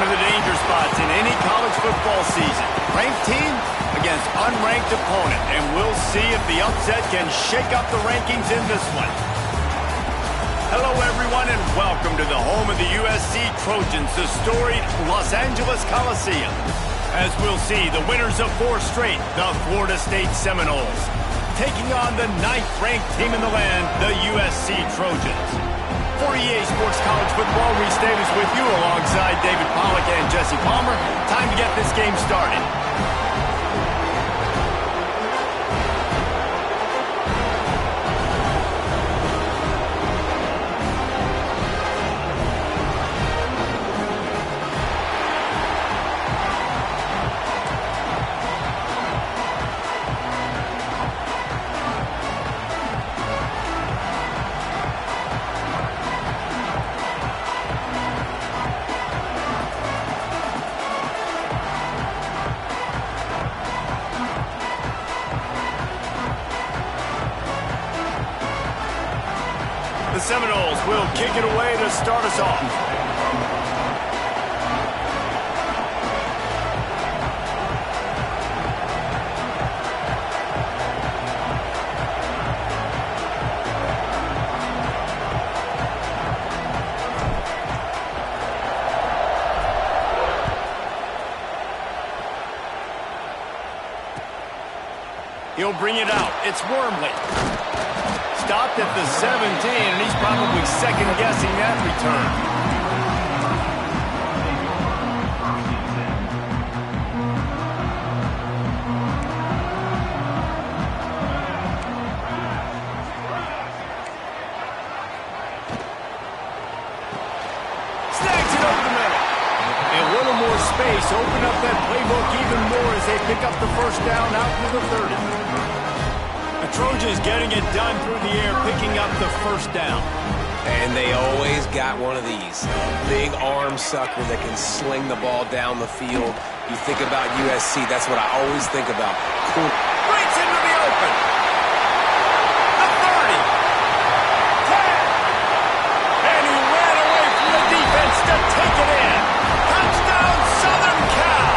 of the danger spots in any college football season. Ranked team against unranked opponent, and we'll see if the upset can shake up the rankings in this one. Hello, everyone, and welcome to the home of the USC Trojans, the storied Los Angeles Coliseum. As we'll see, the winners of 4 straight, the Florida State Seminoles, taking on the 9th-ranked team in the land, the USC Trojans. For EA Sports College Football, Reese Davis with you alongside David Pollack and Jesse Palmer. Time to get this game started. The Seminoles will kick it away to start us off. He'll bring it out. It's Wormley. Stopped at the 17, and he's probably second-guessing that return. Snags it over the middle. A little more space. Open up that playbook even more as they pick up the first down out to the 30. The Trojans getting it done through the air, picking up the first down. And they always got one of these. Big arm sucker that can sling the ball down the field. You think about USC, that's what I always think about. Cool. Breaks into the open. The 30. 10. And he ran away from the defense to take it in. Touchdown, Southern Cal.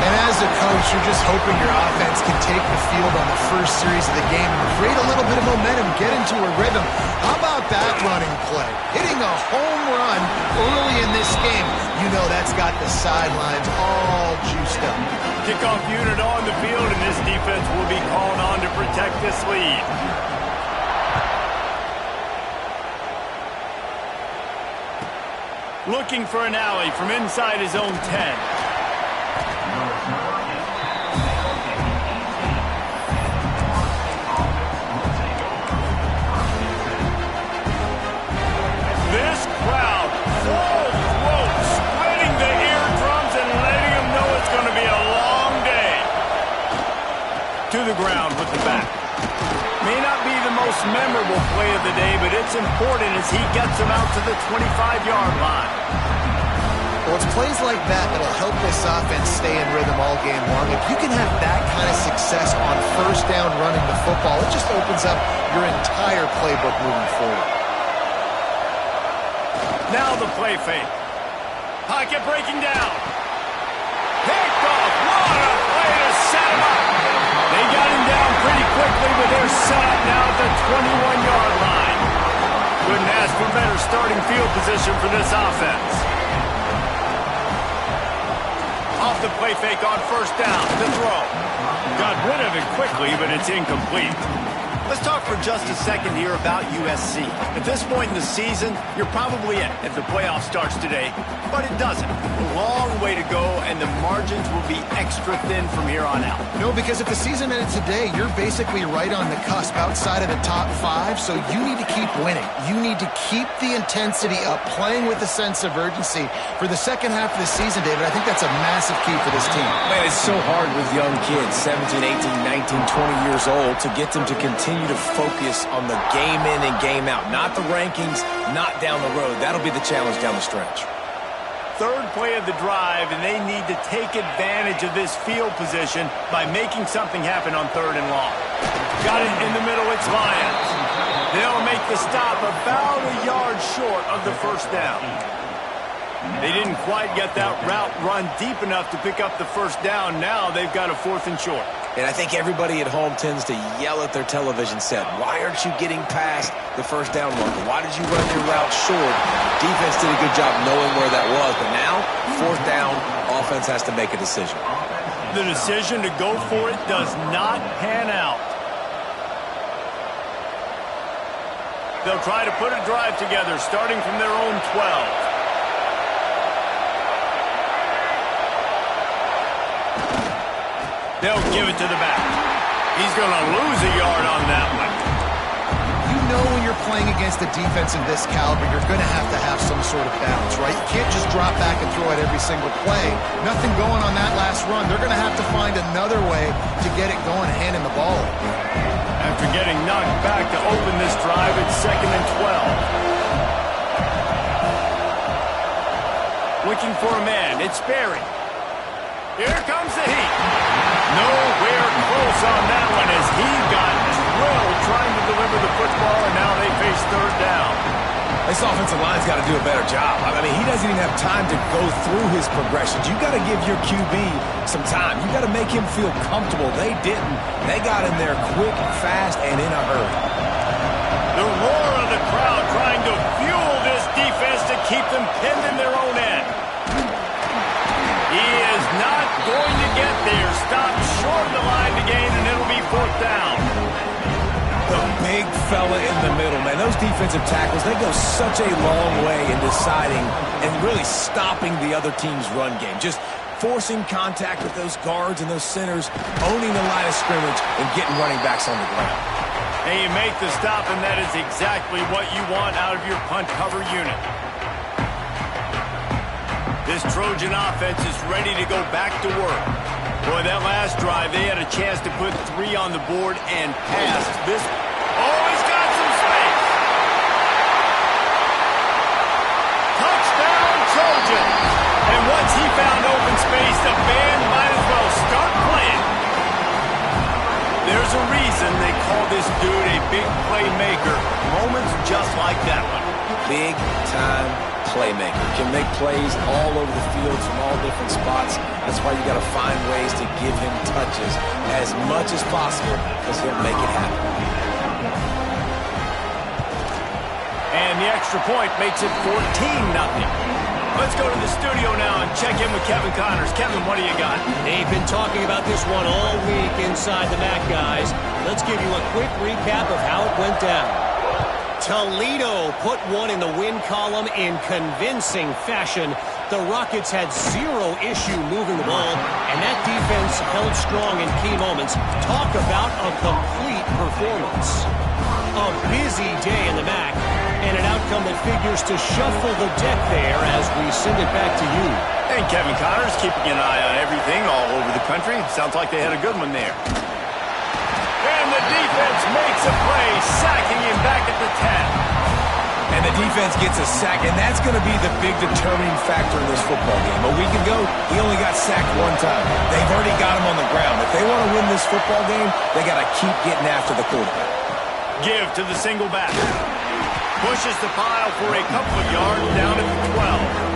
And as a coach, you're just hoping your offense can take the field on the first series of the game and create a little bit of momentum, get into a rhythm. How about that running play? Hitting a home run early in this game. You know that's got the sidelines all juiced up. Kickoff unit on the field, and this defense will be called on to protect this lead. Looking for an alley from inside his own 10. To the ground with the back. May not be the most memorable play of the day, but it's important as he gets him out to the 25-yard line. Well, it's plays like that that'll help this offense stay in rhythm all game long. If you can have that kind of success on first down running the football, it just opens up your entire playbook moving forward. Now the play fake. Pocket breaking down. Picked off. What a play to set him up. They got him down pretty quickly, but they're set up now at the 21-yard line. Couldn't ask for better starting field position for this offense. Off the play fake on first down. The throw. Got rid of it quickly, but it's incomplete. Let's talk for just a second here about USC. At this point in the season, you're probably in if the playoff starts today, but it doesn't. A long way to go, and the margins will be extra thin from here on out. No, because if the season ended today, you're basically right on the cusp outside of the top 5, so you need to keep winning. You need to keep the intensity up, playing with a sense of urgency for the second half of the season, David. I think that's a massive key for this team. Man, it's so hard with young kids, 17, 18, 19, 20 years old, to get them to continue to focus on the game in and game out, not the rankings, not down the road. That'll be the challenge down the stretch. Third play of the drive, and they need to take advantage of this field position by making something happen on 3rd and long. Got it in the middle, it's Lions. They'll make the stop about a yard short of the first down. They didn't quite get that route run deep enough to pick up the first down. Now they've got a 4th and short. And I think everybody at home tends to yell at their television set. Why aren't you getting past the first down marker? Why did you run your route short? Defense did a good job knowing where that was. But now, 4th down, offense has to make a decision. The decision to go for it does not pan out. They'll try to put a drive together, starting from their own 12. They'll give it to the back. He's going to lose a yard on that one. You know when you're playing against a defense of this caliber, you're going to have some sort of balance, right? You can't just drop back and throw it every single play. Nothing going on that last run. They're going to have to find another way to get it going, handing the ball. After getting knocked back to open this drive, it's 2nd and 12. Looking for a man. It's Barry. Here comes the heat. Nowhere close on that one as he got drilled trying to deliver the football, and now they face 3rd down. This offensive line's got to do a better job. I mean, he doesn't even have time to go through his progressions. You got to give your QB some time. You got to make him feel comfortable. They didn't. They got in there quick, fast, and in a hurry. The roar of the crowd trying to fuel this defense to keep them pinned in their own end. He is not going to get there. Stopped short of the line to gain, and it'll be 4th down. The big fella in the middle, man. Those defensive tackles, they go such a long way in deciding and really stopping the other team's run game. Just forcing contact with those guards and those centers, owning the line of scrimmage, and getting running backs on the ground. And you make the stop, and that is exactly what you want out of your punt cover unit. This Trojan offense is ready to go back to work. Boy, that last drive, they had a chance to put 3 on the board and pass. This, oh, he's got some space. Touchdown, Trojan. And once he found open space, the band might as well start playing. There's a reason they call this dude a big playmaker. Moments just like that one. Big time playmaker. Can make plays all over the field from all different spots. That's why you got to find ways to give him touches as much as possible because he'll make it happen. And the extra point makes it 14-0. Let's go to the studio now and check in with Kevin Connors. Kevin, what do you got? They've been talking about this one all week inside the MAC, guys. Let's give you a quick recap of how it went down. Toledo put one in the win column in convincing fashion. The Rockets had 0 issue moving the ball, and that defense held strong in key moments. Talk about a complete performance. A busy day in the MAC, and an outcome that figures to shuffle the deck there as we send it back to you. And Kevin Connors keeping an eye on everything all over the country. Sounds like they had a good one there. And the defense makes a play, sacking him back at the 10. And the defense gets a sack, and that's going to be the big determining factor in this football game. A week ago, he only got sacked 1 time. They've already got him on the ground. If they want to win this football game, they got to keep getting after the quarterback. Give to the single back. Pushes the pile for a couple of yards down at the 12.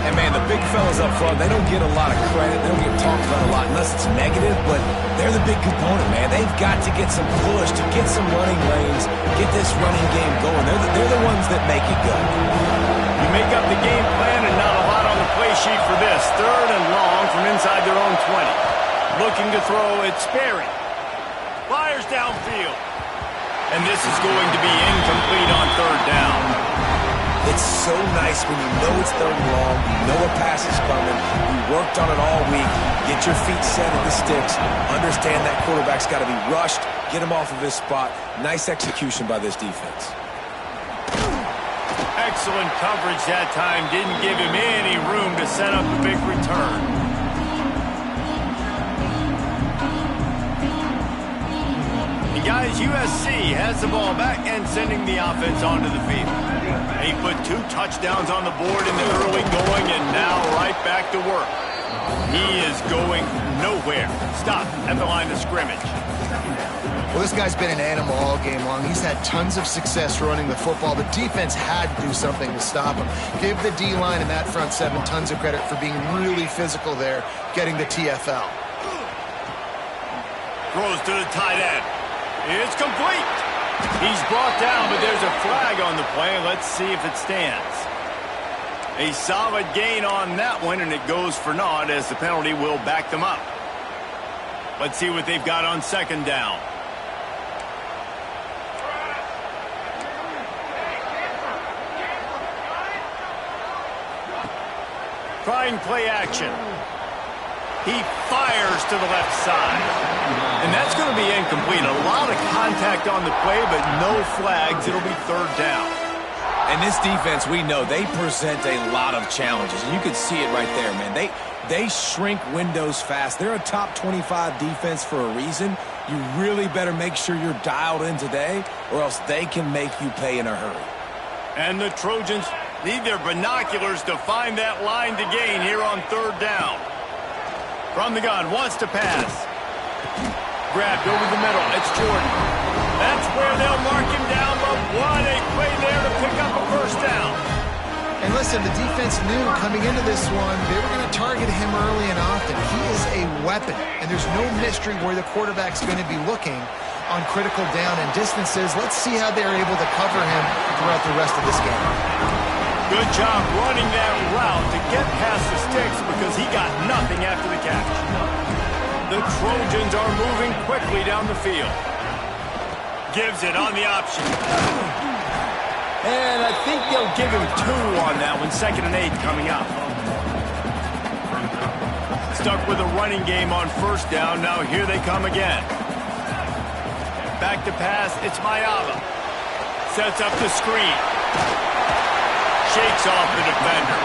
And, man, the big fellas up front, they don't get a lot of credit. They don't get talked about a lot unless it's negative, but they're the big component, man. They've got to get some push, to get some running lanes, get this running game going. They're the ones that make it go. You make up the game plan and not a lot on the play sheet for this. 3rd and long from inside their own 20. Looking to throw, it's Sperry. Fires downfield. And this is going to be incomplete on 3rd down. It's so nice when you know it's 3rd and long, you know a pass is coming, you worked on it all week, get your feet set at the sticks, understand that quarterback's got to be rushed, get him off of his spot. Nice execution by this defense. Excellent coverage that time. Didn't give him any room to set up the big return. Guys, USC has the ball back and sending the offense onto the field. He put 2 touchdowns on the board in the early going and now right back to work. He is going nowhere. Stop at the line of scrimmage. Well, this guy's been an animal all game long. He's had tons of success running the football. The defense had to do something to stop him. Give the D-line and that front seven tons of credit for being really physical there, getting the TFL. Throws to the tight end. It's complete. He's brought down, but there's a flag on the play. Let's see if it stands. A solid gain on that one, and it goes for naught as the penalty will back them up. Let's see what they've got on second down. Trying play action. He fires to the left side. And that's going to be incomplete. A lot of contact on the play, but no flags. It'll be third down. And this defense, we know, they present a lot of challenges. And you can see it right there, man. They shrink windows fast. They're a top 25 defense for a reason. You really better make sure you're dialed in today, or else they can make you pay in a hurry. And the Trojans need their binoculars to find that line to gain here on third down. From the gun, wants to pass. Grabbed over the middle. It's Jordan. That's where they'll mark him down, but what a play there to pick up a first down. And listen, the defense knew coming into this one, they were going to target him early and often. He is a weapon, and there's no mystery where the quarterback's going to be looking on critical down and distances. Let's see how they're able to cover him throughout the rest of this game. Good job running that route to get past the sticks because he got nothing after the catch. The Trojans are moving quickly down the field. Gives it on the option. And I think they'll give him 2 on that one. 2nd and 8 coming up. Stuck with a running game on first down. Now here they come again. Back to pass. It's Mayava. Sets up the screen. Shakes off the defender.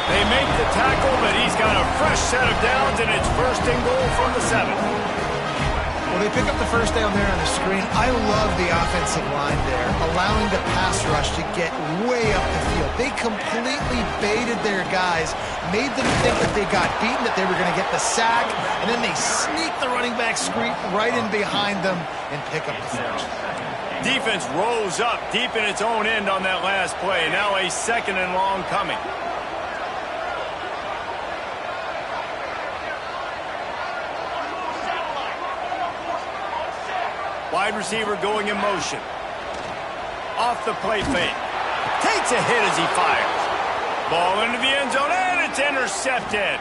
They make the tackle, but he's got a fresh set of downs, and it's 1st and goal from the 7. Well, they pick up the first down there on the screen. I love the offensive line there, allowing the pass rush to get way up the field. They completely baited their guys, made them think that they got beaten, that they were going to get the sack, and then they sneak the running back screen right in behind them and pick up the first. Defense rose up deep in its own end on that last play. Now a 2nd and long coming. Wide receiver going in motion. Off the play fake. Takes a hit as he fires. Ball into the end zone, and it's intercepted.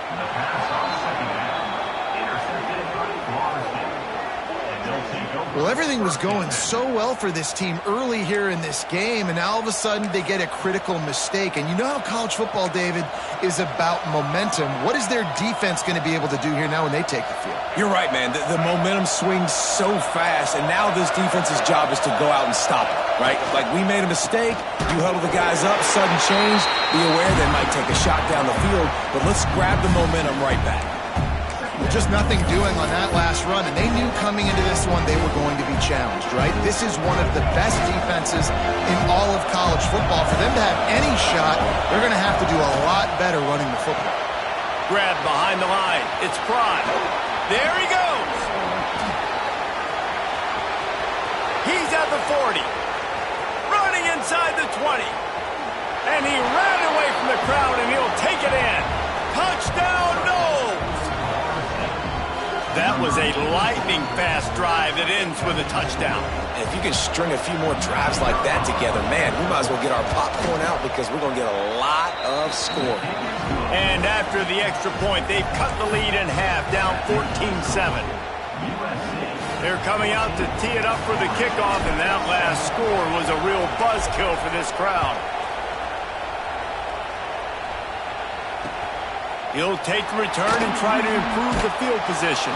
Well, everything was going so well for this team early here in this game, and now all of a sudden they get a critical mistake. And you know how college football, David, is about momentum. What is their defense going to be able to do here now when they take the field? You're right, man. The momentum swings so fast, and now this defense's job is to go out and stop it, right? Like, we made a mistake, you huddle the guys up, sudden change, be aware they might take a shot down the field, but let's grab the momentum right back. Just nothing doing on that last run, and they knew coming into this one they were going to be challenged, right? This is one of the best defenses in all of college football. For them to have any shot, they're going to have to do a lot better running the football. Grab behind the line. It's Prime. There he goes. He's at the 40. Running inside the 20. And he ran away from the crowd, and he'll take it in. Touchdown, Knowles. That was a lightning-fast drive that ends with a touchdown. And if you can string a few more drives like that together, man, we might as well get our popcorn out because we're going to get a lot of scoring. And after the extra point, they've cut the lead in half, down 14-7. They're coming out to tee it up for the kickoff, and that last score was a real buzzkill for this crowd. He'll take the return and try to improve the field position.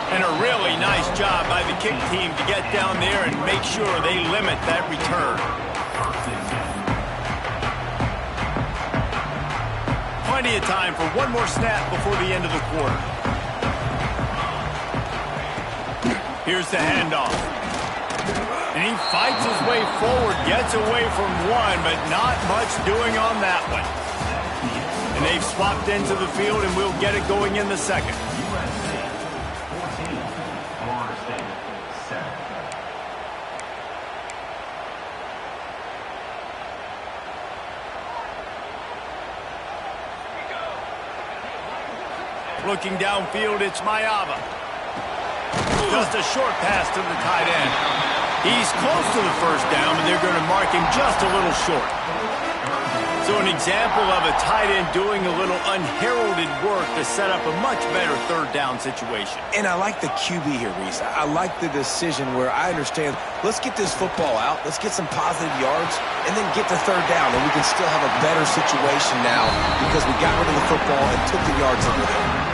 And a really nice job by the kick team to get down there and make sure they limit that return. Plenty of time for one more snap before the end of the quarter. Here's the handoff. And he fights his way forward, gets away from one, but not much doing on that one. And they've swapped into the field, and we'll get it going in the second. Looking downfield, it's Mayava. Just a short pass to the tight end. He's close to the first down, but they're going to mark him just a little short. So an example of a tight end doing a little unheralded work to set up a much better third down situation. And I like the QB here, Reese. I like the decision where I understand, let's get this football out, let's get some positive yards, and then get to third down, and we can still have a better situation now because we got rid of the football and took the yards over there.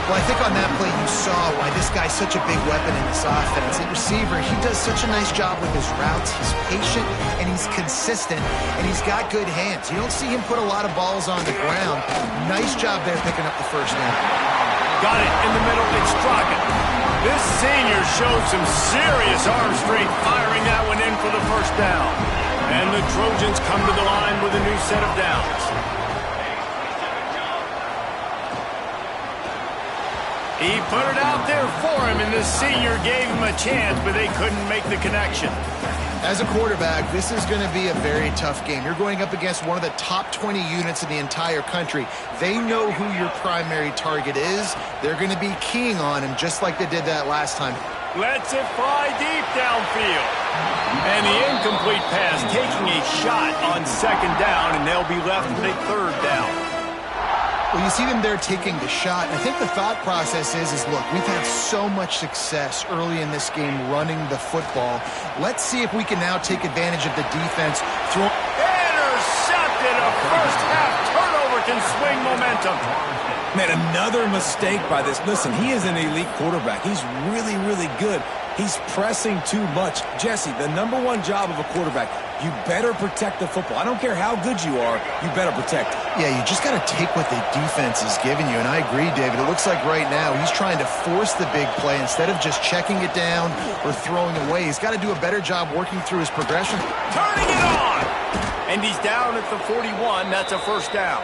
Well, I think on that play you saw why this guy's such a big weapon in this offense. At receiver, he does such a nice job with his routes. He's patient, and he's consistent, and he's got good hands. You don't see him put a lot of balls on the ground. Nice job there picking up the first down. Got it in the middle. It's Straka. This senior showed some serious arm strength firing that one in for the first down. And the Trojans come to the line with a new set of downs. He put it out there for him, and the senior gave him a chance, but they couldn't make the connection. As a quarterback, this is going to be a very tough game. You're going up against one of the top 20 units in the entire country. They know who your primary target is. They're going to be keying on him just like they did that last time. Lets it fly deep downfield. And the incomplete pass taking a shot on second down, and they'll be left with a third down. Well, you see them there taking the shot. And I think the thought process is look, we've had so much success early in this game running the football. Let's see if we can now take advantage of the defense. Intercepted. A first half turnover can swing momentum. Man, another mistake by this. Listen, he is an elite quarterback. He's really, really good. He's pressing too much. Jesse, the number one job of a quarterback, you better protect the football. I don't care how good you are, you better protect it. Yeah, you just got to take what the defense is giving you, and I agree, David. It looks like right now he's trying to force the big play instead of just checking it down or throwing away. He's got to do a better job working through his progression. Turning it on! And he's down at the 41. That's a first down.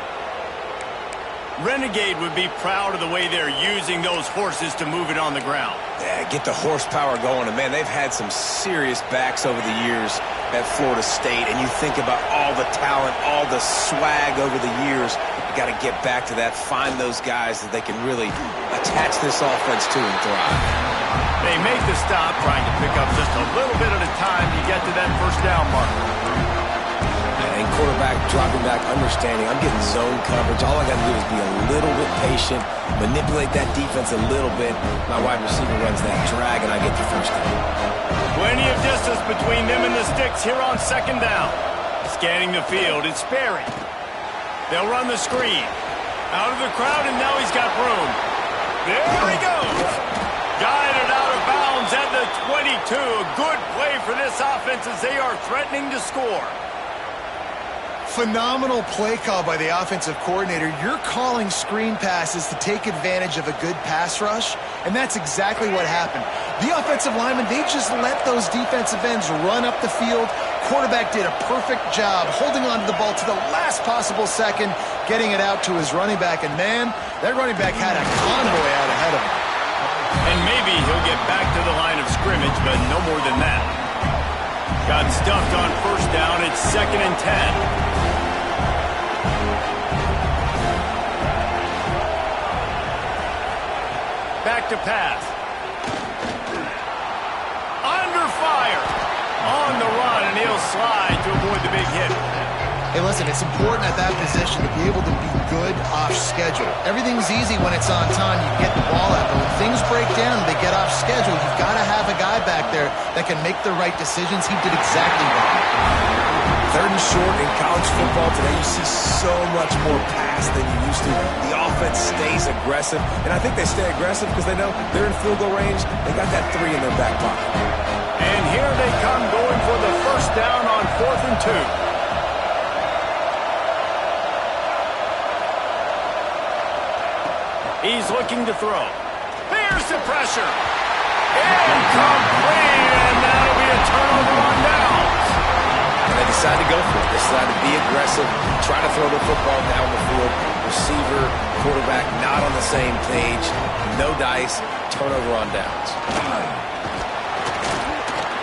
Renegade would be proud of the way they're using those horses to move it on the ground. Yeah, get the horsepower going. And, man, they've had some serious backs over the years at Florida State. And you think about all the talent, all the swag over the years. You got to get back to that, find those guys that they can really attach this offense to and thrive. They make the stop, trying to pick up just a little bit at a time to get to that first down marker. And quarterback dropping back, understanding I'm getting zone coverage. All I got to do is be a little bit patient, manipulate that defense a little bit. My wide receiver runs that drag, and I get the first down. Plenty of distance between them and the sticks here on second down. Scanning the field, it's Sperry. They'll run the screen. Out of the crowd, and now he's got room. There he goes. Guided out of bounds at the 22. A good play for this offense as they are threatening to score. Phenomenal play call by the offensive coordinator. You're calling screen passes to take advantage of a good pass rush, and that's exactly what happened. The offensive linemen, they just let those defensive ends run up the field. Quarterback did a perfect job holding on to the ball to the last possible second, getting it out to his running back, and man, that running back had a convoy out ahead of him. And maybe he'll get back to the line of scrimmage, but no more than that. Got stuffed on first down. It's 2nd and 10. Back to pass. Under fire. On the run, and he'll slide to avoid the big hit. Hey, listen, it's important at that position to be able to be good off schedule. Everything's easy when it's on time. You get the ball out. But when things break down and they get off schedule, you've got to have a guy back there that can make the right decisions. He did exactly that. 3rd and short in college football today, you see so much more pass than you used to. The offense stays aggressive, and I think they stay aggressive because they know they're in field goal range. They got that 3 in their back pocket. And here they come going for the first down on 4th and 2. He's looking to throw. There's the pressure. Incomplete, and that'll be a turnover on downs. And they decide to go for it. They decide to be aggressive, try to throw the football down the field. Receiver, quarterback, not on the same page. No dice, turnover on downs.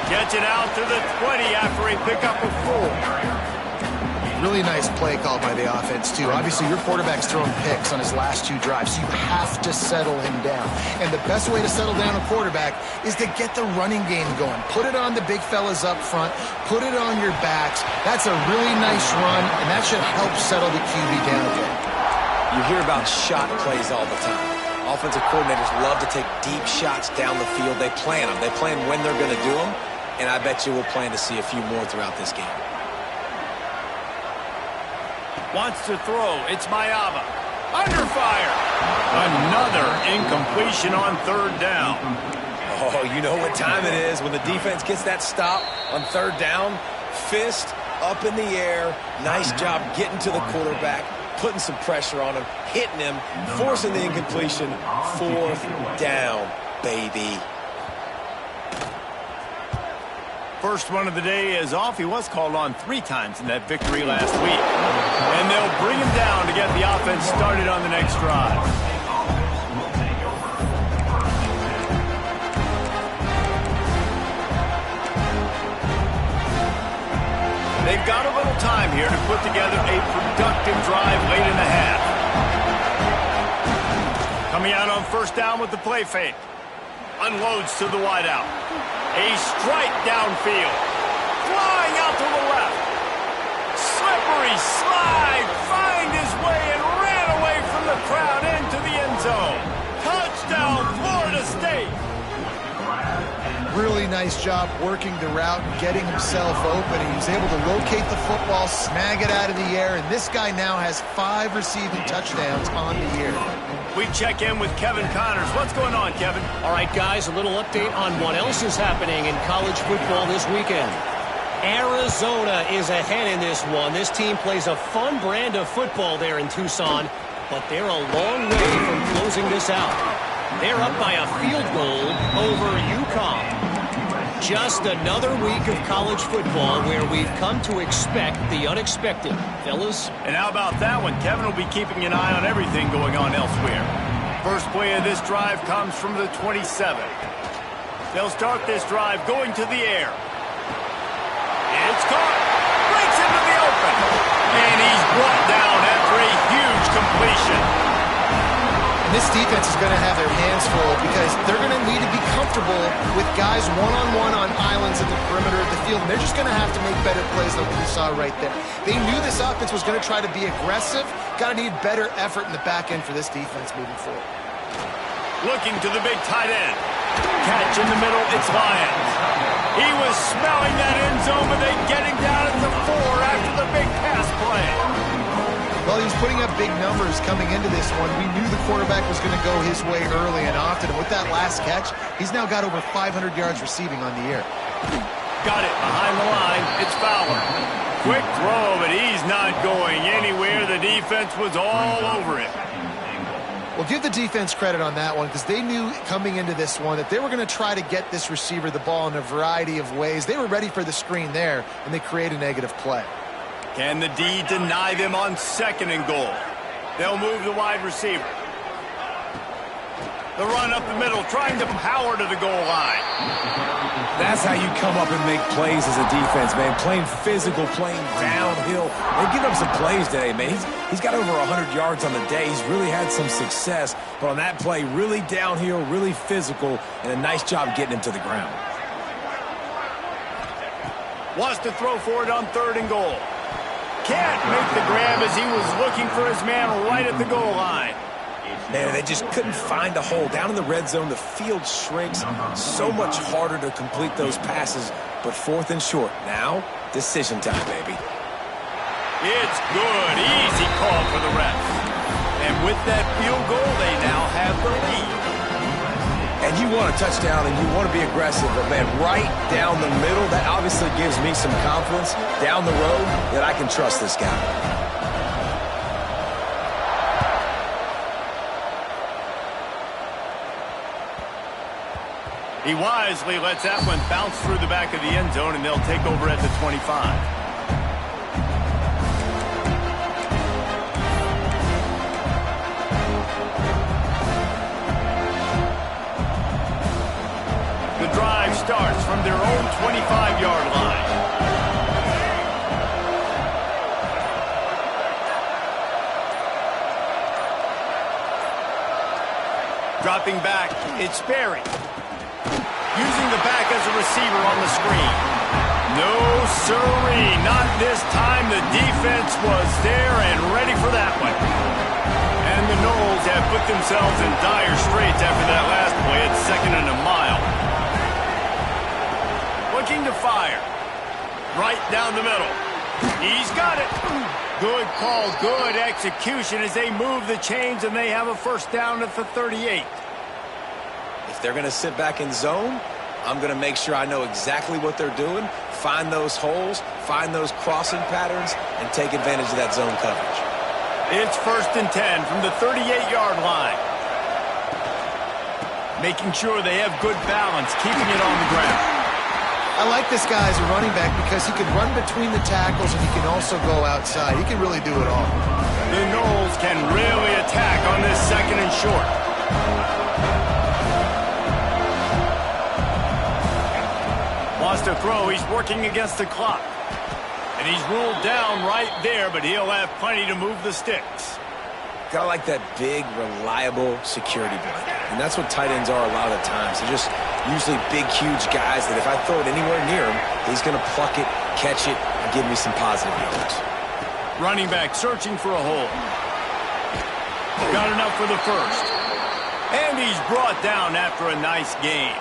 Gets it out to the 20 after a pickup of 4. Really nice play call by the offense, too. Obviously, your quarterback's throwing picks on his last 2 drives, so you have to settle him down. And the best way to settle down a quarterback is to get the running game going. Put it on the big fellas up front. Put it on your backs. That's a really nice run, and that should help settle the QB down a bit. You hear about shot plays all the time. Offensive coordinators love to take deep shots down the field. They plan them. They plan when they're going to do them, and I bet you we'll plan to see a few more throughout this game. Wants to throw. It's Mayava. Under fire. Another incompletion on 3rd down. Oh, you know what time it is when the defense gets that stop on 3rd down. Fist up in the air. Nice job getting to the quarterback, putting some pressure on him, hitting him, forcing the incompletion. 4th down, baby. First run of the day is off. He was called on 3 times in that victory last week. And they'll bring him down to get the offense started on the next drive. They've got a little time here to put together a productive drive late in the half. Coming out on 1st down with the play fake. Unloads to the wideout. A strike downfield. Flying out to the left. Slippery slide. Find his way and ran away from the crowd into the end zone. Touchdown, Florida State. Really nice job working the route and getting himself open. He was able to locate the football, snag it out of the air, and this guy now has 5 receiving touchdowns on the year. We check in with Kevin Connors. What's going on, Kevin? All right, guys, a little update on what else is happening in college football this weekend. Arizona is ahead in this one. This team plays a fun brand of football there in Tucson, but they're a long way from closing this out. They're up by a field goal over UConn. Just another week of college football where we've come to expect the unexpected. Fellas? And how about that one? Kevin will be keeping an eye on everything going on elsewhere. First play of this drive comes from the 27. They'll start this drive going to the air. It's caught. Breaks into the open. And he's brought down after a huge completion. This defense is going to have their hands full because they're going to need to be comfortable with guys one-on-one on islands at the perimeter of the field. And they're just going to have to make better plays than what we saw right there. They knew this offense was going to try to be aggressive. Got to need better effort in the back end for this defense moving forward. Looking to the big tight end. Catch in the middle, it's Lyons. He was smelling that end zone, but they get him down at the 4 after the big pass play. Well, he was putting up big numbers coming into this one. We knew the quarterback was going to go his way early and often. And with that last catch, he's now got over 500 yards receiving on the year. Got it behind the line. It's Fowler. Quick throw, but he's not going anywhere. The defense was all over it. Well, give the defense credit on that one because they knew coming into this one that they were going to try to get this receiver the ball in a variety of ways. They were ready for the screen there, and they create a negative play. Can the D deny them on 2nd and goal? They'll move the wide receiver. The run up the middle, trying to power to the goal line. That's how you come up and make plays as a defense, man. Playing physical, playing downhill. They've given up some plays today, man. He's got over 100 yards on the day. He's really had some success. But on that play, really downhill, really physical, and a nice job getting him to the ground. Wants to throw for it on 3rd and goal. Can't make the grab as he was looking for his man right at the goal line. Man, they just couldn't find a hole. Down in the red zone, the field shrinks. So much harder to complete those passes. But 4th and short. Now, decision time, baby. It's good. Easy call for the refs. And with that field goal, they now have the lead. And you want a touchdown and you want to be aggressive, but man, right down the middle, that obviously gives me some confidence down the road that I can trust this guy. He wisely lets that one bounce through the back of the end zone, and they'll take over at the 25. Starts from their own 25-yard line. Dropping back, it's Sperry. Using the back as a receiver on the screen. No siree, not this time. The defense was there and ready for that one. And the Noles have put themselves in dire straits after that last play at 2nd and a mile. Looking to fire. Right down the middle. He's got it. Good call, good execution as they move the chains and they have a first down at the 38. If they're going to sit back in zone, I'm going to make sure I know exactly what they're doing, find those holes, find those crossing patterns, and take advantage of that zone coverage. It's 1st and 10 from the 38-yard line. Making sure they have good balance, keeping it on the ground. I like this guy as a running back because he can run between the tackles and he can also go outside. He can really do it all. The Noles can really attack on this 2nd and short. Wants to throw. He's working against the clock. And he's ruled down right there, but he'll have plenty to move the sticks. Got like that big, reliable security blanket. And that's what tight ends are a lot of the times. They're just usually big, huge guys that if I throw it anywhere near him, he's going to pluck it, catch it, and give me some positive yards. Running back searching for a hole. Got enough for the first. And he's brought down after a nice gain.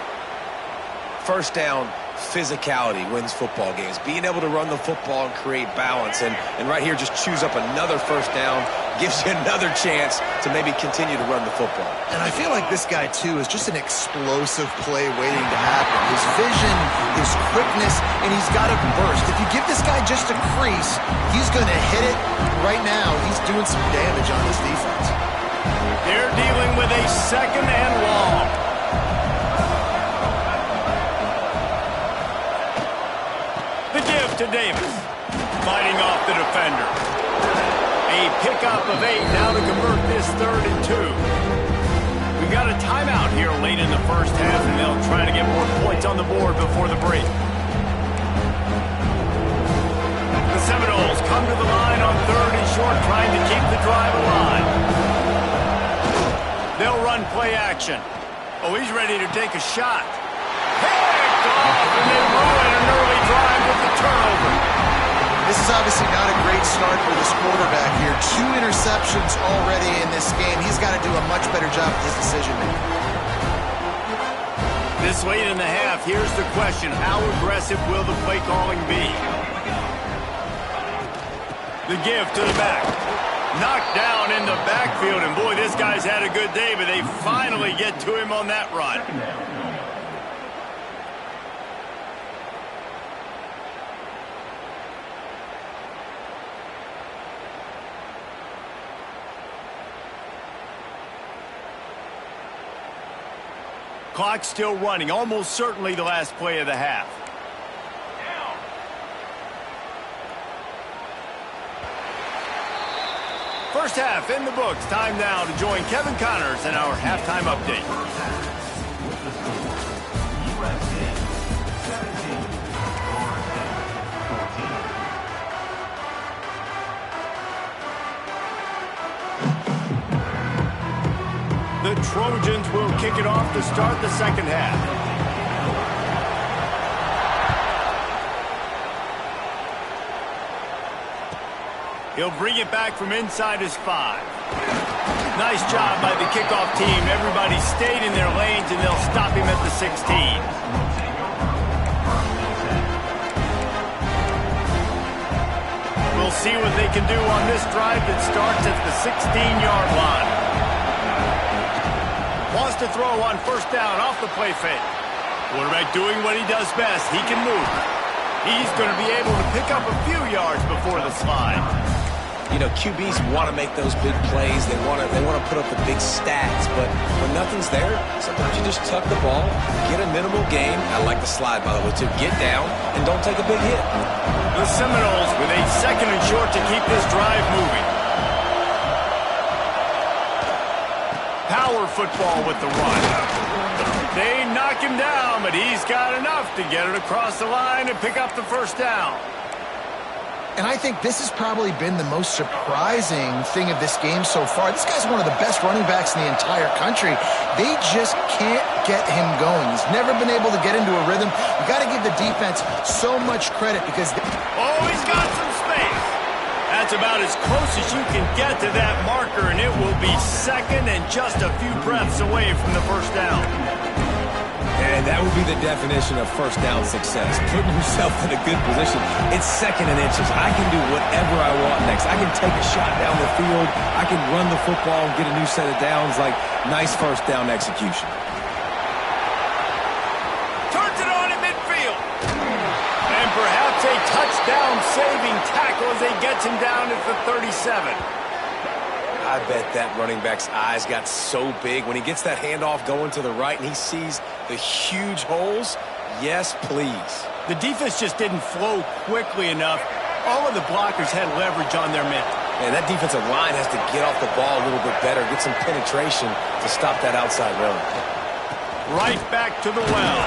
First down, physicality wins football games. Being able to run the football and create balance. And right here, just choose up another first down, gives you another chance to maybe continue to run the football. And I feel like this guy, too, is just an explosive play waiting to happen. His vision, his quickness, and he's got a burst. If you give this guy just a crease, he's going to hit it. Right now, he's doing some damage on his defense. They're dealing with a 2nd and long. The give to Davis. Fighting off the defender. A pickup of 8 now to convert this 3rd and 2. We got a timeout here late in the first half, and they'll try to get more points on the board before the break. The Seminoles come to the line on 3rd and short, trying to keep the drive alive. They'll run play action. Oh, he's ready to take a shot. Picked off, and they ruin an early drive with the turnover. This is obviously not a great start for this quarterback here. 2 interceptions already in this game. He's got to do a much better job with his decision-making. This late in the half, here's the question. How aggressive will the play calling be? The give to the back. Knocked down in the backfield, and boy, this guy's had a good day, but they finally get to him on that run. Clock still running, almost certainly the last play of the half. First half in the books. Time now to join Kevin Connors in our halftime update. The Trojans will kick it off to start the second half. He'll bring it back from inside his 5. Nice job by the kickoff team. Everybody stayed in their lanes, and they'll stop him at the 16. We'll see what they can do on this drive that starts at the 16-yard line. Wants to throw on first down off the play fake. Quarterback doing what he does best. He can move. He's going to be able to pick up a few yards before the slide. You know, QBs want to make those big plays. They want to put up the big stats. But when nothing's there, sometimes you just tuck the ball, get a minimal gain. I like the slide, by the way, too. Get down and don't take a big hit. The Seminoles with a second and short to keep this drive moving. Power football with the run. They knock him down, but he's got enough to get it across the line and pick up the first down. And I think this has probably been the most surprising thing of this game so far. This guy's one of the best running backs in the entire country. They just can't get him going. He's never been able to get into a rhythm. You got to give the defense so much credit because... Oh, he's got some space. That's about as close as you can get to that marker, and it will be second and just a few breaths away from the first down. And that would be the definition of first down success. Putting yourself in a good position. It's second and inches. I can do whatever I want next. I can take a shot down the field. I can run the football and get a new set of downs. Like, nice first down execution. Turns it on in midfield. And perhaps a touchdown-saving tackle as he gets him down at the 37. I bet that running back's eyes got so big when he gets that handoff going to the right and he sees the huge holes. Yes, please. The defense just didn't flow quickly enough. All of the blockers had leverage on their men. And that defensive line has to get off the ball a little bit better, get some penetration to stop that outside run. Right back to the well.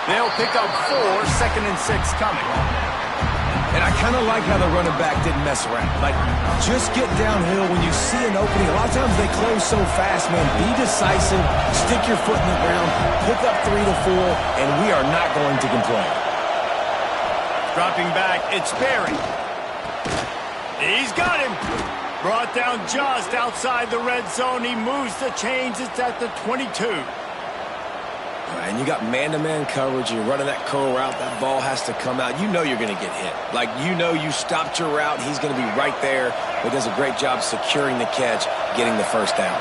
They'll pick up 4, second and 6 coming. And I kind of like how the running back didn't mess around. Like, just get downhill when you see an opening. A lot of times they close so fast, man. Be decisive, stick your foot in the ground, pick up 3 to 4, and we are not going to complain. Dropping back, it's Barry. He's got him. Brought down just outside the red zone. He moves the chains. It's at the 22. And you got man-to-man coverage, you're running that curl route, that ball has to come out. You know you're going to get hit. Like, you know you stopped your route, he's going to be right there. He does a great job securing the catch, getting the first down.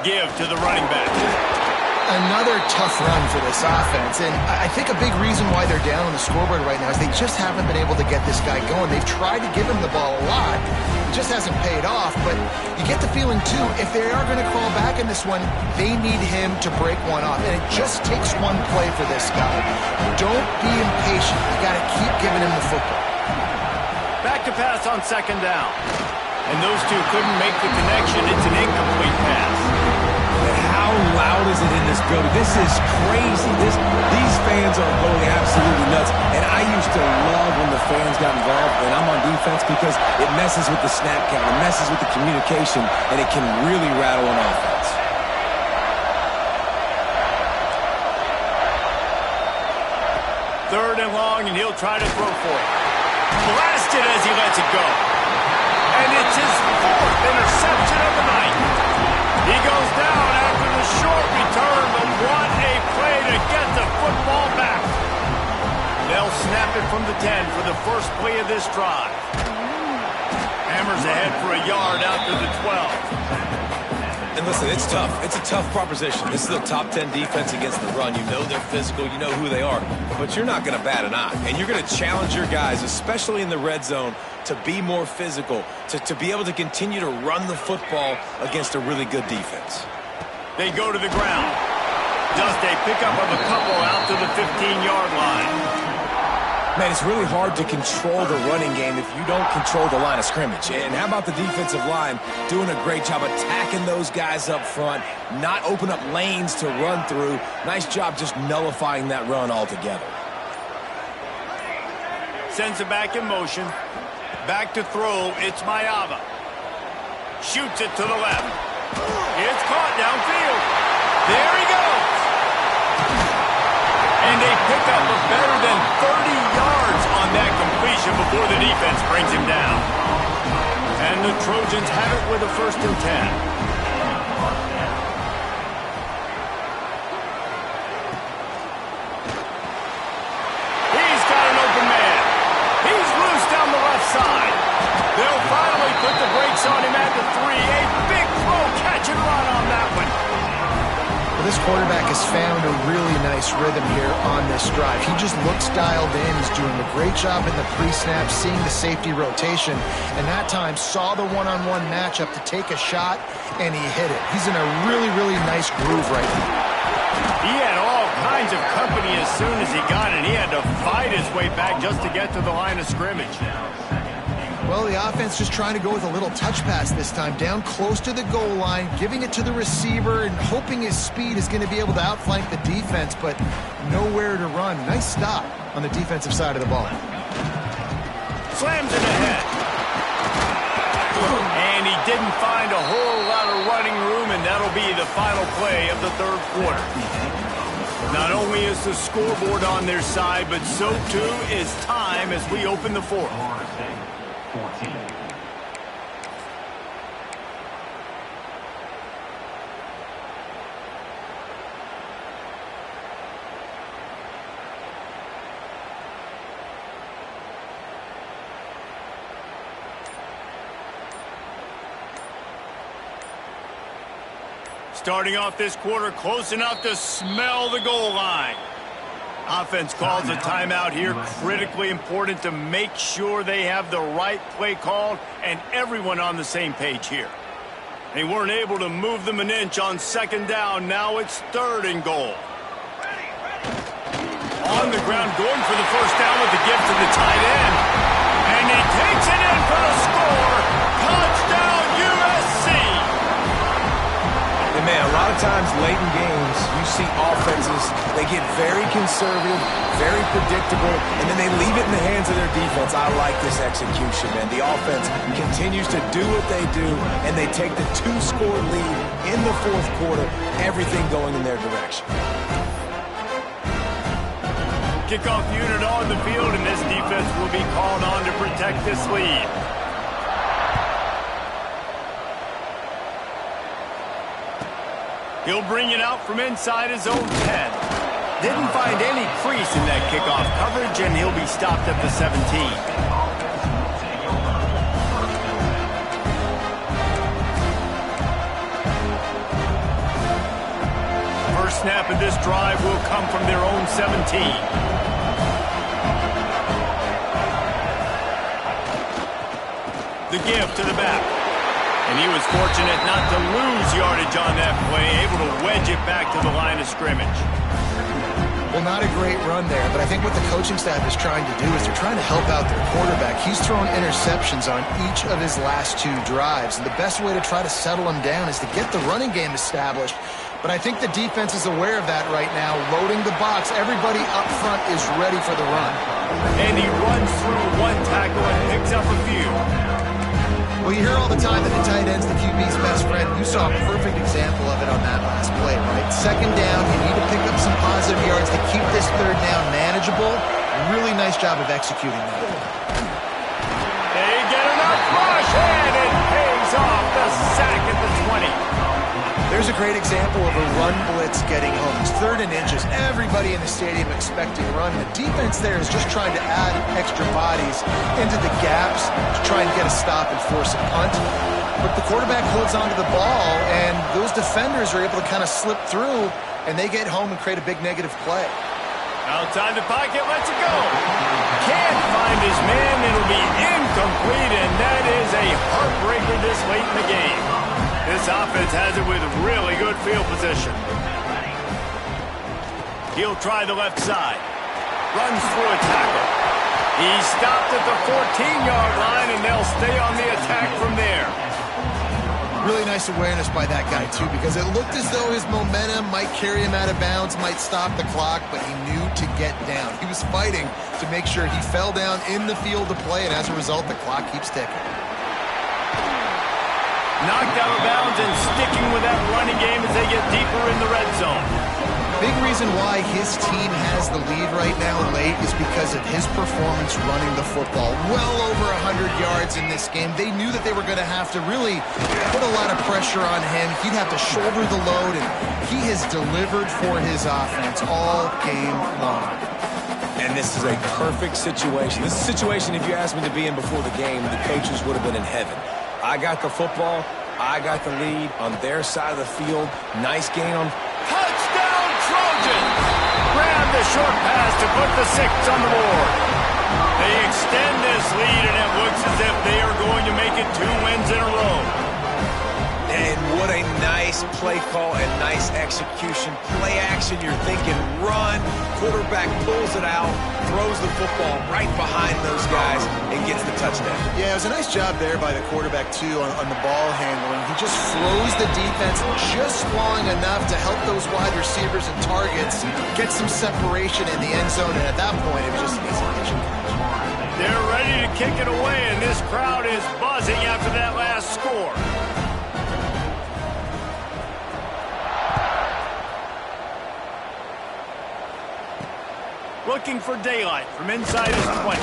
Give to the running back. Another tough run for this offense, and I think a big reason why they're down on the scoreboard right now is they just haven't been able to get this guy going. They've tried to give him the ball a lot. It just hasn't paid off, but you get the feeling, too, if they are going to crawl back in this one, they need him to break one off, and it just takes one play for this guy. Don't be impatient. You got to keep giving him the football. Back to pass on second down. And those two couldn't make the connection. It's an incomplete pass. How loud is it in this building? This is crazy. These fans are going absolutely nuts. And I used to love when the fans got involved when I'm on defense because it messes with the snap count, it messes with the communication, and it can really rattle an offense. Third and long, and he'll try to throw for it. Blasted as he lets it go. And it's his 4th interception of the night. He goes down after the short return, but what a play to get the football back. They'll snap it from the 10 for the first play of this drive. Hammers ahead for a yard out to the 12. And listen, it's tough. It's a tough proposition. This is a top 10 defense against the run. You know they're physical. You know who they are. But you're not going to bat an eye. And you're going to challenge your guys, especially in the red zone, to be more physical, to be able to continue to run the football against a really good defense. They go to the ground. Just a pickup of a couple out to the 15-yard line. Man, it's really hard to control the running game if you don't control the line of scrimmage. And how about the defensive line doing a great job attacking those guys up front, not open up lanes to run through. Nice job just nullifying that run altogether. Sends it back in motion. Back to throw, it's Mayava. Shoots it to the left. It's caught downfield. There he goes. And they pick up a better than 30 yards on that completion before the defense brings him down. And the Trojans have it with a 1st and 10. Side. They'll finally put the brakes on him at the 3. A big throw, catch and run on that one. Well, this quarterback has found a really nice rhythm here on this drive. He just looks dialed in. He's doing a great job in the pre-snap, seeing the safety rotation, and that time saw the one-on-one matchup to take a shot, and he hit it. He's in a really, really nice groove right now. He had all kinds of company as soon as he got it. He had to fight his way back just to get to the line of scrimmage. Well, the offense just trying to go with a little touch pass this time, down close to the goal line, giving it to the receiver and hoping his speed is going to be able to outflank the defense, but nowhere to run. Nice stop on the defensive side of the ball. Slams it ahead. And he didn't find a whole lot of running room, and that'll be the final play of the third quarter. Not only is the scoreboard on their side, but so too is time as we open the fourth. Starting off this quarter close enough to smell the goal line. Offense calls a timeout here, critically important to make sure they have the right play called and everyone on the same page here. They weren't able to move them an inch on second down. Now it's third and goal. On the ground, going for the first down with the gift to the tight end. And he takes it in for the score. Touchdown, USC! And man, a lot of times late in games, you see offenses, they get very conservative, very predictable, and then they leave it in the hands of their defense. I like this execution, man. The offense continues to do what they do, and they take the 2-score lead in the fourth quarter, everything going in their direction. Kickoff unit on the field, and this defense will be called on to protect this lead. He'll bring it out from inside his own 10. Didn't find any crease in that kickoff coverage, and he'll be stopped at the 17. First snap of this drive will come from their own 17. The give to the back. And he was fortunate not to lose yardage on that play, able to wedge it back to the line of scrimmage. Well, not a great run there, but I think what the coaching staff is trying to do is they're trying to help out their quarterback. He's thrown interceptions on each of his last 2 drives, and the best way to try to settle him down is to get the running game established. But I think the defense is aware of that right now, loading the box. Everybody up front is ready for the run. And he runs through one tackle and picks up a few. Well, you hear all the time that the tight end's the QB's best friend. You saw a perfect example of it on that last play, right? Second down, you need to pick up some positive yards to keep this third down manageable. Really nice job of executing that. They get enough rush, and it pays off the sack at the 20. There's a great example of a run blitz getting home. It's 3rd and inches. Everybody in the stadium expecting a run. The defense there is just trying to add extra bodies into the gaps to try and get a stop and force a punt. But the quarterback holds onto the ball, and those defenders are able to kind of slip through, and they get home and create a big negative play. Outside the pocket, lets it go. Can't find his man. It'll be incomplete, and that is a heartbreaker this late in the game. This offense has it with really good field position. He'll try the left side. Runs through a tackle. He's stopped at the 14-yard line, and they'll stay on the attack from there. Really nice awareness by that guy, too, because it looked as though his momentum might carry him out of bounds, might stop the clock, but he knew to get down. He was fighting to make sure he fell down in the field to play, and as a result, the clock keeps ticking. Knocked out of bounds and sticking with that running game as they get deeper in the red zone. Big reason why his team has the lead right now late is because of his performance running the football. Well over 100 yards in this game. They knew that they were going to have to really put a lot of pressure on him. He'd have to shoulder the load, and he has delivered for his offense all game long. And this is a perfect situation. This is a situation, if you asked me to be in before the game, the coaches would have been in heaven. I got the football. I got the lead on their side of the field. Nice gain on... Touchdown, Trojans! Grab the short pass to put the 6 on the board. They extend this lead, and it looks as if they are going to make it 2 wins in a row. And what a nice play call and nice execution. Play action, you're thinking run. Quarterback pulls it out, throws the football right behind those guys, and gets the touchdown. Yeah, it was a nice job there by the quarterback, too, on the ball handling. He just froze the defense just long enough to help those wide receivers and targets get some separation in the end zone, and at that point, it was just an easy catch. They're ready to kick it away, and this crowd is buzzing after that last score. Looking for daylight from inside his 20.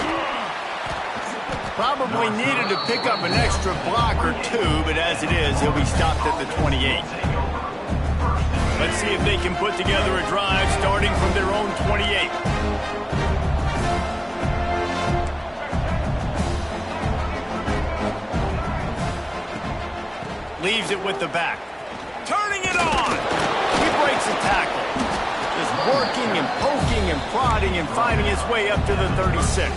Probably needed to pick up an extra block or two, but as it is, he'll be stopped at the 28. Let's see if they can put together a drive starting from their own 28. Leaves it with the back. Turning it on! He breaks a tackle. Just working and poking and prodding and finding his way up to the 36.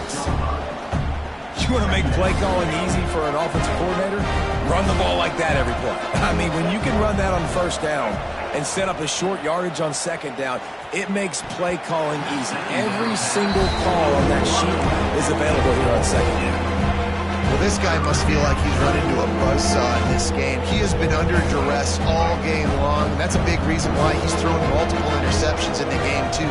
You want to make play calling easy for an offensive coordinator? Run the ball like that every play. I mean, when you can run that on first down and set up a short yardage on second down, it makes play calling easy. Every single call on that sheet is available here on second down. Well, this guy must feel like he's run into a buzzsaw in this game. He has been under duress all game long, and that's a big reason why he's thrown multiple interceptions in the game, too.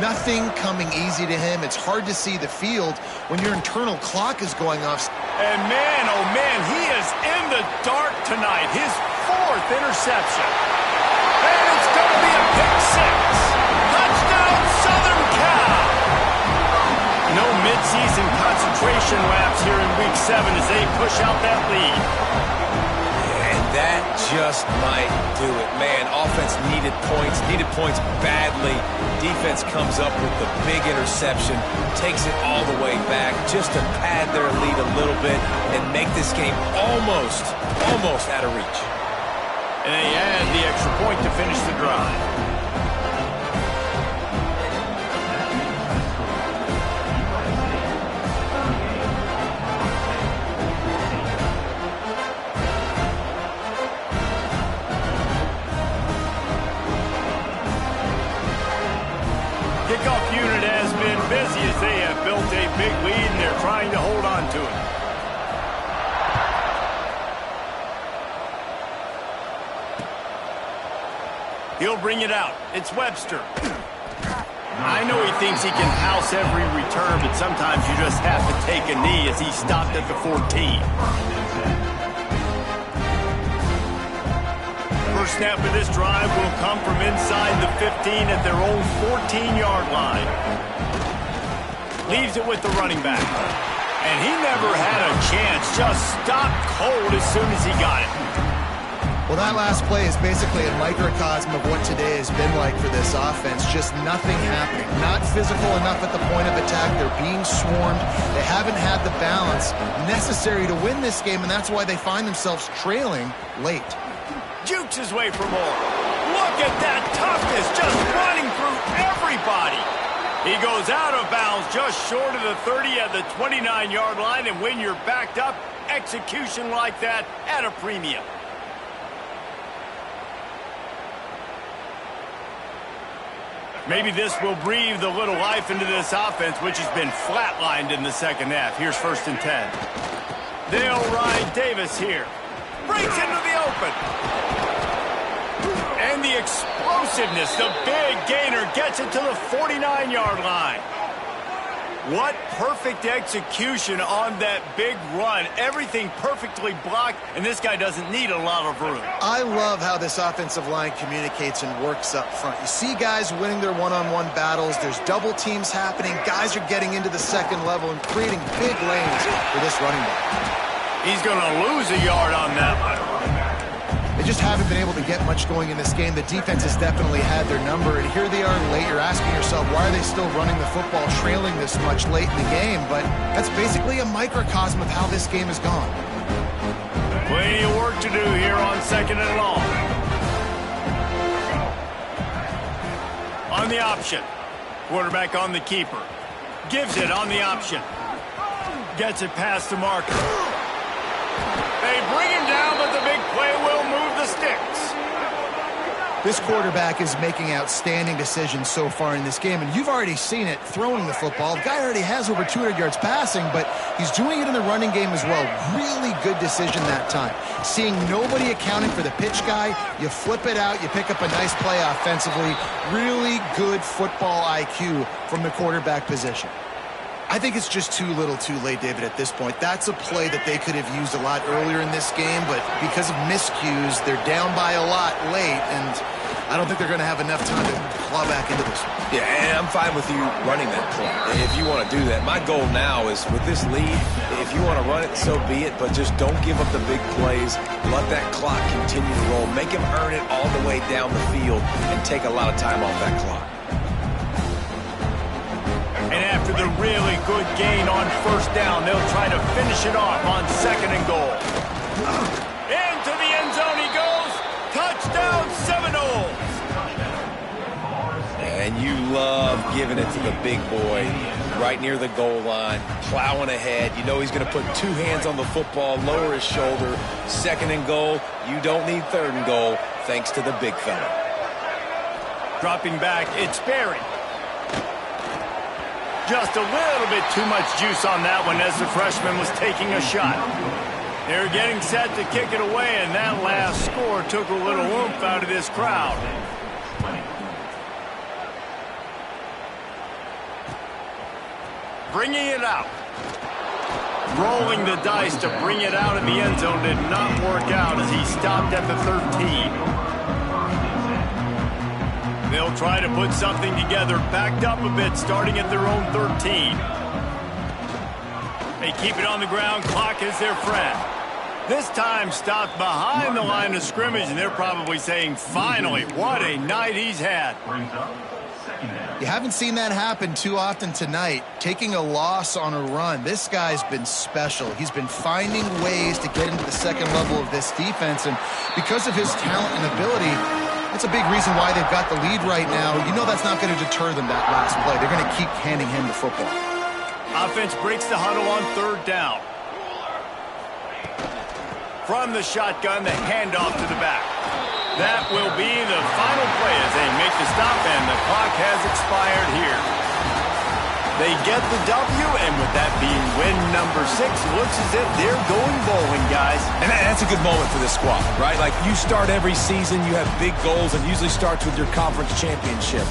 Nothing coming easy to him. It's hard to see the field when your internal clock is going off. And man, oh man, he is in the dark tonight. His 4th interception. And it's going to be a pick 6. Touchdown, Southern Cal! No midseason concentration laps here in Week 7 as they push out that lead. And that just might do it. Man, offense needed points badly. Defense comes up with the big interception, takes it all the way back just to pad their lead a little bit and make this game almost out of reach. And they add the extra point to finish the drive. Kickoff unit has been busy as they have built a big lead and they're trying to hold on to it. He'll bring it out. It's Webster. I know he thinks he can house every return, but sometimes you just have to take a knee as he stopped at the 14. First snap of this drive will come from inside the 15 at their own 14-yard line. Leaves it with the running back. And he never had a chance. Just stopped cold as soon as he got it. Well, that last play is basically a microcosm of what today has been like for this offense. Just nothing happening. Not physical enough at the point of attack. They're being swarmed. They haven't had the balance necessary to win this game, and that's why they find themselves trailing late. Jukes his way for more. Look at that toughness, just running through everybody. He goes out of bounds just short of the 30 at the 29-yard line, and when you're backed up, execution like that at a premium. Maybe this will breathe a little life into this offense, which has been flatlined in the second half. Here's 1st and 10. They'll ride Davis here. Breaks into the open. And the explosiveness, the big gainer gets it to the 49-yard line. What perfect execution on that big run. Everything perfectly blocked, and this guy doesn't need a lot of room. I love how this offensive line communicates and works up front. You see guys winning their one-on-one battles. There's double teams happening. Guys are getting into the second level and creating big lanes for this running back. He's going to lose a yard on that one. They just haven't been able to get much going in this game. The defense has definitely had their number, and here they are late. You're asking yourself, why are they still running the football, trailing this much late in the game? But that's basically a microcosm of how this game has gone. Plenty of work to do here on 2nd and long. On the option. Quarterback on the keeper. Gives it on the option. Gets it past the marker. They bring him down, but the big play will move the sticks. This quarterback is making outstanding decisions so far in this game, and you've already seen it throwing the football. The guy already has over 200 yards passing, but he's doing it in the running game as well. Really good decision that time. Seeing nobody accounting for the pitch guy, you flip it out, you pick up a nice play offensively. Really good football IQ from the quarterback position. I think it's just too little too late, David, at this point. That's a play that they could have used a lot earlier in this game, but because of miscues, they're down by a lot late, and I don't think they're going to have enough time to claw back into this one. Yeah, and I'm fine with you running that play if you want to do that. My goal now is with this lead, if you want to run it, so be it, but just don't give up the big plays. Let that clock continue to roll. Make him earn it all the way down the field and take a lot of time off that clock. And after the really good gain on first down, they'll try to finish it off on 2nd and goal. Into the end zone he goes. Touchdown Seminoles. And you love giving it to the big boy right near the goal line, plowing ahead. You know he's going to put 2 hands on the football, lower his shoulder. 2nd and goal. You don't need 3rd and goal, thanks to the big fella. Dropping back, it's Berry. Just a little bit too much juice on that one as the freshman was taking a shot. They're getting set to kick it away, and that last score took a little oomph out of this crowd. Bringing it out. Rolling the dice to bring it out in the end zone did not work out as he stopped at the 13. They'll try to put something together, backed up a bit, starting at their own 13. They keep it on the ground. Clock is their friend. This time stopped behind the line of scrimmage, and they're probably saying, finally, what a night he's had. You haven't seen that happen too often tonight, taking a loss on a run. This guy's been special. He's been finding ways to get into the second level of this defense, and because of his talent and ability, that's a big reason why they've got the lead right now. You know that's not going to deter them, that last play. They're going to keep handing him the football. Offense breaks the huddle on 3rd down. From the shotgun, the handoff to the back. That will be the final play as they make the stop, and the clock has expired here. They get the W, and with that being win number 6, looks as if they're going bowling, guys. And that's a good moment for this squad, right? Like, you start every season, you have big goals, and usually starts with your conference championship.